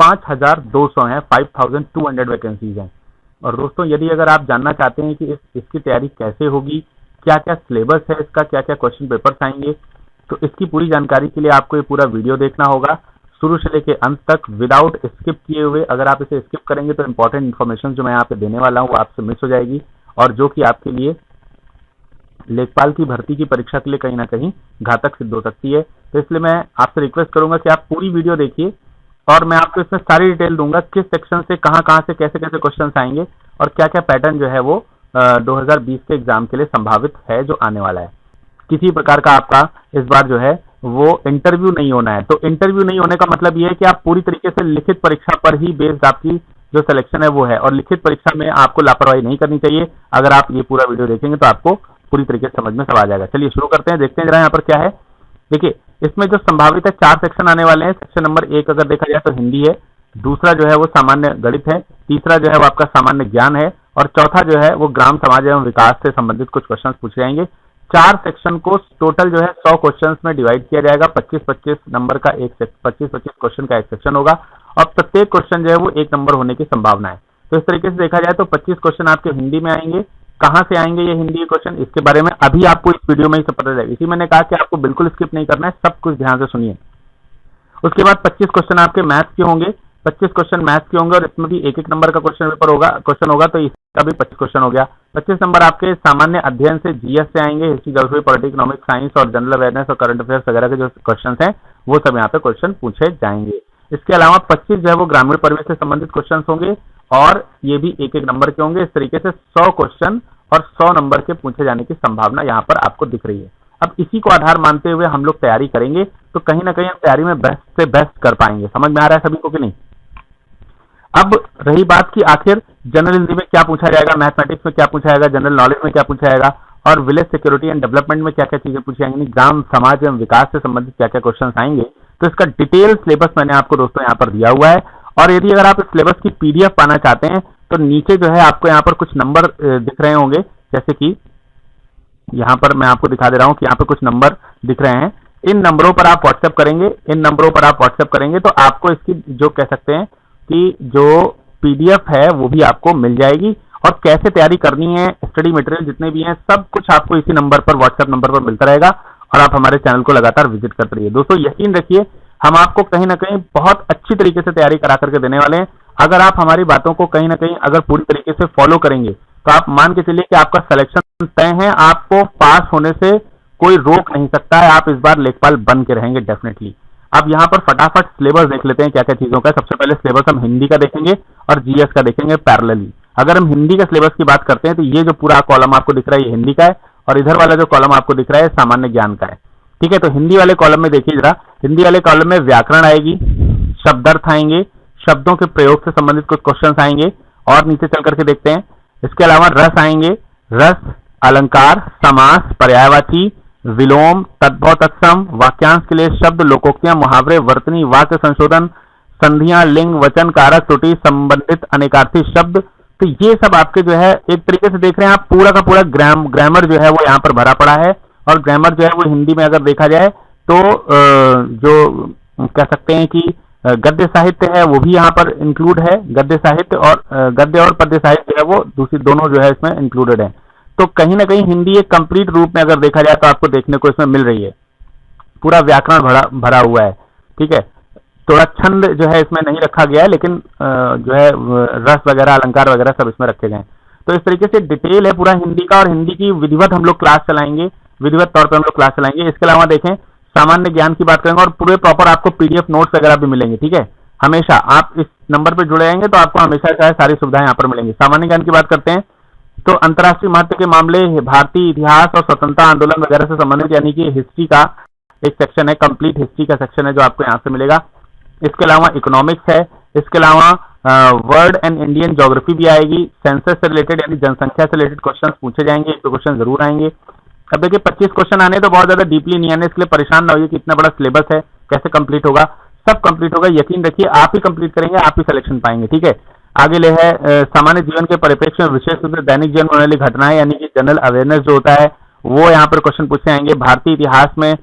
5200 हैं, 5200 वैकेंसीज हैं। और दोस्तों यदि अगर आप जानना चाहते हैं कि इसकी तैयारी कैसे होगी, क्या क्या सिलेबस है इसका, क्या क्या क्वेश्चन पेपर्स आएंगे, तो इसकी पूरी जानकारी के लिए आपको ये पूरा वीडियो देखना होगा शुरू से लेकर अंत तक विदाउट स्किप किए हुए। अगर आप इसे स्किप करेंगे तो इंपॉर्टेंट इन्फॉर्मेशन जो मैं यहाँ पे देने वाला हूँ वो आपसे मिस हो जाएगी, और जो कि आपके लिए लेखपाल की भर्ती की परीक्षा के लिए कहीं ना कहीं घातक सिद्ध हो सकती है। तो इसलिए मैं आपसे रिक्वेस्ट करूंगा कि आप पूरी वीडियो देखिए, और मैं आपको इसमें सारी डिटेल दूंगा किस सेक्शन से कहां कहां से कैसे कैसे क्वेश्चन आएंगे, और क्या क्या पैटर्न जो है वो 2020 के एग्जाम के लिए संभावित है जो आने वाला है। किसी प्रकार का आपका इस बार जो है वो इंटरव्यू नहीं होना है। तो इंटरव्यू नहीं होने का मतलब ये है कि आप पूरी तरीके से लिखित परीक्षा पर ही बेस्ड आपकी जो सिलेक्शन है वो है, और लिखित परीक्षा में आपको लापरवाही नहीं करनी चाहिए। अगर आप ये पूरा वीडियो देखेंगे तो आपको पूरी तरीके से समझ में सब आ जाएगा। चलिए शुरू करते हैं, देखते हैं जरा यहाँ पर क्या है। देखिए इसमें जो संभावित है 4 सेक्शन आने वाले हैं। सेक्शन नंबर 1 अगर देखा जाए तो हिंदी है, दूसरा जो है वो सामान्य गणित है, तीसरा जो है वो आपका सामान्य ज्ञान है, और चौथा जो है वो ग्राम समाज एवं विकास से संबंधित कुछ क्वेश्चन पूछे जाएंगे। 4 सेक्शन को टोटल जो है 100 क्वेश्चन में डिवाइड किया जाएगा। 25-25 नंबर का 25-25 क्वेश्चन का एक सेक्शन होगा, और प्रत्येक क्वेश्चन जो है वो 1 नंबर होने की संभावना है। तो इस तरीके से देखा जाए तो 25 क्वेश्चन आपके हिंदी में आएंगे। कहां से आएंगे ये हिंदी के क्वेश्चन, इसके बारे में अभी आपको इस वीडियो में ही सब पता चलेगा। इसी मैंने कहा कि आपको बिल्कुल स्किप नहीं करना है, सब कुछ ध्यान से सुनिए। उसके बाद 25 क्वेश्चन आपके मैथ्स के होंगे, 25 क्वेश्चन मैथ्स के होंगे, और इसमें भी 1-1 नंबर का क्वेश्चन होगा, तो इसका भी 25 क्वेश्चन हो गया। 25 नंबर आपके सामान्य अध्ययन से, जीएस से आएंगे, history, geography, politics, economics, science और जनरल अवेयरनेस और करंट अफेयर्स वगैरह के जो क्वेश्चन हैं वो सब यहाँ पे क्वेश्चन पूछे जाएंगे। इसके अलावा 25 जो है वो ग्रामीण परिवेश से संबंधित क्वेश्चन होंगे, और ये भी 1-1 नंबर के होंगे। इस तरीके से 100 क्वेश्चन और 100 नंबर के पूछे जाने की संभावना यहाँ पर आपको दिख रही है। अब इसी को आधार मानते हुए हम लोग तैयारी करेंगे, तो कहीं ना कहीं हम तैयारी में बेस्ट से बेस्ट कर पाएंगे। समझ में आ रहा है सभी को कि नहीं? अब रही बात कि आखिर जनरल हिंदी में क्या पूछा जाएगा, मैथमेटिक्स में क्या पूछा जाएगा, जनरल नॉलेज में क्या पूछा जाएगा, और विलेज सिक्योरिटी एंड डेवलपमेंट में क्या क्या चीजें पूछी जाएंगी, ग्राम समाज एवं विकास से संबंधित क्या क्या क्वेश्चन आएंगे। तो इसका डिटेल सिलेबस मैंने आपको दोस्तों यहाँ पर दिया हुआ है, और यदि अगर आप इस सिलेबस की पीडीएफ पाना चाहते हैं तो नीचे जो है आपको यहाँ पर कुछ नंबर दिख रहे होंगे, जैसे कि यहाँ पर मैं आपको दिखा दे रहा हूँ कि यहाँ पे कुछ नंबर दिख रहे हैं। इन नंबरों पर आप व्हाट्सएप करेंगे, तो आपको इसकी जो कह सकते हैं कि जो पीडीएफ है वो भी आपको मिल जाएगी, और कैसे तैयारी करनी है, स्टडी मटेरियल जितने भी हैं सब कुछ आपको इसी नंबर पर, व्हाट्सएप नंबर पर मिलता रहेगा। और आप हमारे चैनल को लगातार विजिट करते रहिए। दोस्तों यकीन रखिए हम आपको कहीं ना कहीं बहुत अच्छी तरीके से तैयारी करा करके देने वाले हैं। अगर आप हमारी बातों को कहीं ना कहीं अगर पूरी तरीके से फॉलो करेंगे तो आप मान के चलिए कि आपका सिलेक्शन तय है, आपको पास होने से कोई रोक नहीं सकता है। आप इस बार लेखपाल बन के रहेंगे डेफिनेटली। अब यहाँ पर फटाफट सिलेबस देख लेते हैं क्या क्या चीजों का। सबसे पहले सिलेबस हम हिंदी का देखेंगे और जीएस का देखेंगे पैरेलली। अगर हम हिंदी का सिलेबस की बात करते हैं तो ये जो पूरा कॉलम आपको दिख रहा है ये हिंदी का है, और इधर वाला जो कॉलम आपको दिख रहा है सामान्य ज्ञान का है। ठीक है, तो हिंदी वाले कॉलम में देखिए जरा, हिंदी वाले कॉलम में व्याकरण आएगी, शब्दार्थ आएंगे, शब्दों के प्रयोग से संबंधित कुछ क्वेश्चन आएंगे, और नीचे चल करके देखते हैं। इसके अलावा रस आएंगे, रस, अलंकार, समास, पर्यायवाची, विलोम, तद्भव, तत्सम, वाक्यांश के लिए शब्द, लोकोक्तियां, मुहावरे, वर्तनी, वाक्य संशोधन, संधियां, लिंग, वचन, कारक, त्रुटि, संबंधित अनेकार्थी शब्द। तो ये सब आपके जो है एक तरीके से देख रहे हैं आप, पूरा का पूरा ग्रामर जो है वो यहाँ पर भरा पड़ा है। और ग्रामर जो है वो हिंदी में अगर देखा जाए तो जो कह सकते हैं कि गद्य साहित्य है वो भी यहाँ पर इंक्लूड है। गद्य साहित्य और गद्य और पद्य साहित्य जो है वो दूसरी दोनों जो है इसमें इंक्लूडेड है। तो कहीं ना कहीं हिंदी एक कंप्लीट रूप में अगर देखा जाए तो आपको देखने को इसमें मिल रही है। पूरा व्याकरण भरा हुआ है। ठीक है, थोड़ा छंद जो है इसमें नहीं रखा गया है, लेकिन जो है रस वगैरह, अलंकार वगैरह सब इसमें रखे गए हैं। तो इस तरीके से डिटेल है पूरा हिंदी का, और हिंदी की विधिवत हम लोग क्लास चलाएंगे, विधिवत तौर पर हम लोग क्लास चलाएंगे। इसके अलावा देखें सामान्य ज्ञान की बात करेंगे, और पूरे प्रॉपर आपको पीडीएफ नोट्स वगैरह भी मिलेंगे। ठीक है, हमेशा आप इस नंबर पर जुड़े रहेंगे तो आपको हमेशा सारी सुविधाएं यहाँ पर मिलेंगी। सामान्य ज्ञान की बात करते हैं तो अंतर्राष्ट्रीय महत्व के मामले, भारतीय इतिहास और स्वतंत्रता आंदोलन वगैरह से संबंधित यानी कि हिस्ट्री का एक सेक्शन है, कंप्लीट हिस्ट्री का सेक्शन है जो आपको यहाँ से मिलेगा। इसके अलावा इकोनॉमिक्स है, इसके अलावा वर्ल्ड एंड इंडियन ज्योग्राफी भी आएगी। सेंसस से रिलेटेड यानी जनसंख्या से रिलेटेड क्वेश्चन पूछे जाएंगे, 1-2 क्वेश्चन जरूर आएंगे। अब देखिए 25 क्वेश्चन आने तो बहुत ज्यादा डीपली नहीं आने, इसके लिए परेशान ना होइए कि इतना बड़ा सिलेबस है कैसे कंप्लीट होगा। सब कंप्लीट होगा, यकीन रखिए आप ही कंप्लीट करेंगे, आप ही सिलेक्शन पाएंगे। ठीक है, आगे ले है सामान्य जीवन के परिप्रेक्ष्य में विशेष रूप से दैनिक जीवन में होने वाली घटनाएं यानी कि जनरल अवेयरनेस जो होता है वो यहाँ पर क्वेश्चन पूछे जाएंगे। भारतीय इतिहास में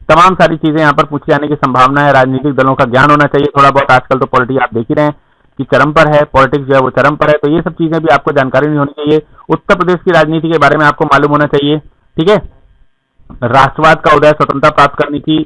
तमाम सारी चीजें यहाँ पर पूछे जाने की संभावना है। राजनीतिक दलों का ज्ञान होना चाहिए थोड़ा बहुत, आजकल तो पॉलिटिक्स आप देख ही रहे हैं कि चरम पर है, पॉलिटिक्स जो है वो चरम पर है, तो ये सब चीजें भी आपको जानकारी नहीं होनी चाहिए। उत्तर प्रदेश की राजनीति के बारे में आपको मालूम होना चाहिए, ठीक है। राष्ट्रवाद का उदय, स्वतंत्रता प्राप्त करने की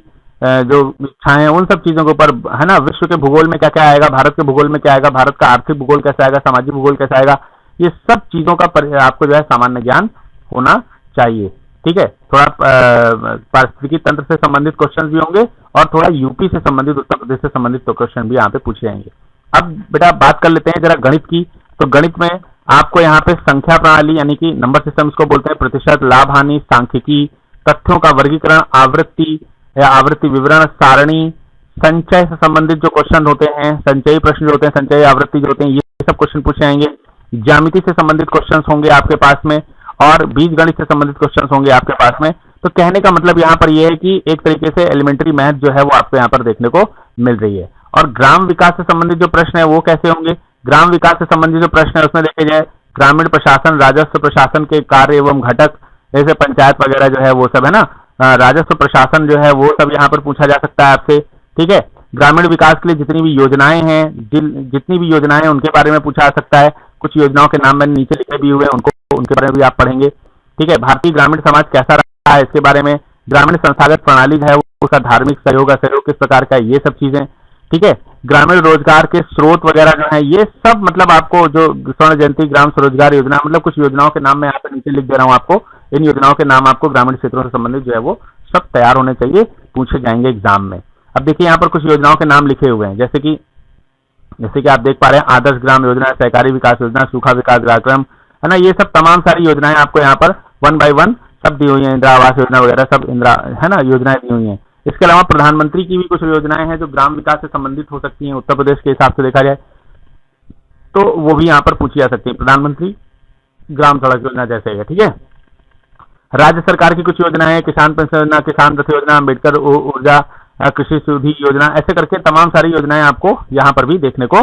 जो इच्छाएं, उन सब चीजों के ऊपर है ना। विश्व के भूगोल में क्या क्या आएगा, भारत के भूगोल में क्या आएगा, भारत का आर्थिक भूगोल कैसा आएगा, सामाजिक भूगोल कैसा आएगा, ये सब चीजों का आपको जो है सामान्य ज्ञान होना चाहिए, ठीक है। थोड़ा पारिस्थितिकी तंत्र से संबंधित क्वेश्चन भी होंगे और थोड़ा यूपी से संबंधित, उत्तर प्रदेश से संबंधित क्वेश्चन भी यहाँ पे पूछे जाएंगे। अब बेटा बात कर लेते हैं जरा गणित की। तो गणित में आपको यहाँ पे संख्या प्रणाली यानी कि नंबर सिस्टम इसको बोलते हैं, प्रतिशत, लाभ हानि, सांख्यिकी, तथ्यों का वर्गीकरण, आवृत्ति या आवृत्ति विवरण, सारणी, संचय से संबंधित जो क्वेश्चन होते हैं, संचयी प्रश्न जो होते हैं, संचयी आवृत्ति जो होते हैं, ये सब क्वेश्चन पूछे जाएंगे। ज्यामिति से संबंधित क्वेश्चन होंगे आपके पास में और बीज गणित से संबंधित क्वेश्चन होंगे आपके पास में। तो कहने का मतलब यहाँ पर यह है कि एक तरीके से एलिमेंट्री मैथ जो है वो आपको यहाँ पर देखने को मिल रही है। और ग्राम विकास से संबंधित जो प्रश्न है वो कैसे होंगे, ग्राम विकास से संबंधित जो प्रश्न है उसमें देखे जाए ग्रामीण प्रशासन, राजस्व प्रशासन के कार्य एवं घटक, जैसे पंचायत वगैरह जो है वो सब है ना, राजस्व प्रशासन जो है वो सब यहाँ पर पूछा जा सकता है आपसे, ठीक है। ग्रामीण विकास के लिए जितनी भी योजनाएं हैं, जितनी भी योजनाएं उनके बारे में पूछा जा सकता है। कुछ योजनाओं के नाम मैंने नीचे लिखे भी हुए हैं, उनको उनके बारे में भी आप पढ़ेंगे, ठीक है। भारतीय ग्रामीण समाज कैसा रहा है इसके बारे में, ग्रामीण संस्थागत प्रणाली है उसका धार्मिक सहयोग असहयोग किस प्रकार का है, ये सब चीजें, ठीक है। ग्रामीण रोजगार के स्रोत वगैरह जो है ये सब, मतलब आपको जो स्वर्ण जयंती ग्राम स्वरोजगार योजना, मतलब कुछ योजनाओं के नाम मैं यहाँ पे नीचे लिख दे रहा हूँ आपको, इन योजनाओं के नाम आपको ग्रामीण क्षेत्रों से संबंधित जो है वो सब तैयार होने चाहिए, पूछे जाएंगे एग्जाम में। अब देखिए यहाँ पर कुछ योजनाओं के नाम लिखे हुए हैं, जैसे कि आप देख पा रहे हैं आदर्श ग्राम योजना, सहकारी विकास योजना, सूखा विकास कार्यक्रम, है ना। ये सब तमाम सारी योजनाएं आपको यहाँ पर 1 by 1 सब दी हुई है। इंदिरा आवास योजना वगैरह सब है ना योजनाएं दी हुई हैं। इसके अलावा प्रधानमंत्री की भी कुछ योजनाएं हैं जो ग्राम विकास से संबंधित हो सकती हैं। उत्तर प्रदेश के हिसाब से देखा जाए तो वो भी यहाँ पर पूछी जा सकती है, प्रधानमंत्री ग्राम सड़क योजना जैसे है, ठीक है। राज्य सरकार की कुछ योजनाएं, किसान पेंशन योजना, किसान रथ योजना, अम्बेडकर ऊर्जा कृषि सुधि योजना, ऐसे करके तमाम सारी योजनाएं आपको यहाँ पर भी देखने को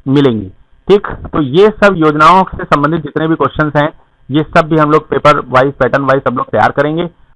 मिलेंगी, ठीक। तो ये सब योजनाओं से संबंधित जितने भी क्वेश्चंस हैं ये सब भी हम लोग पेपर वाइज, पैटर्न वाइज सब लोग तैयार करेंगे।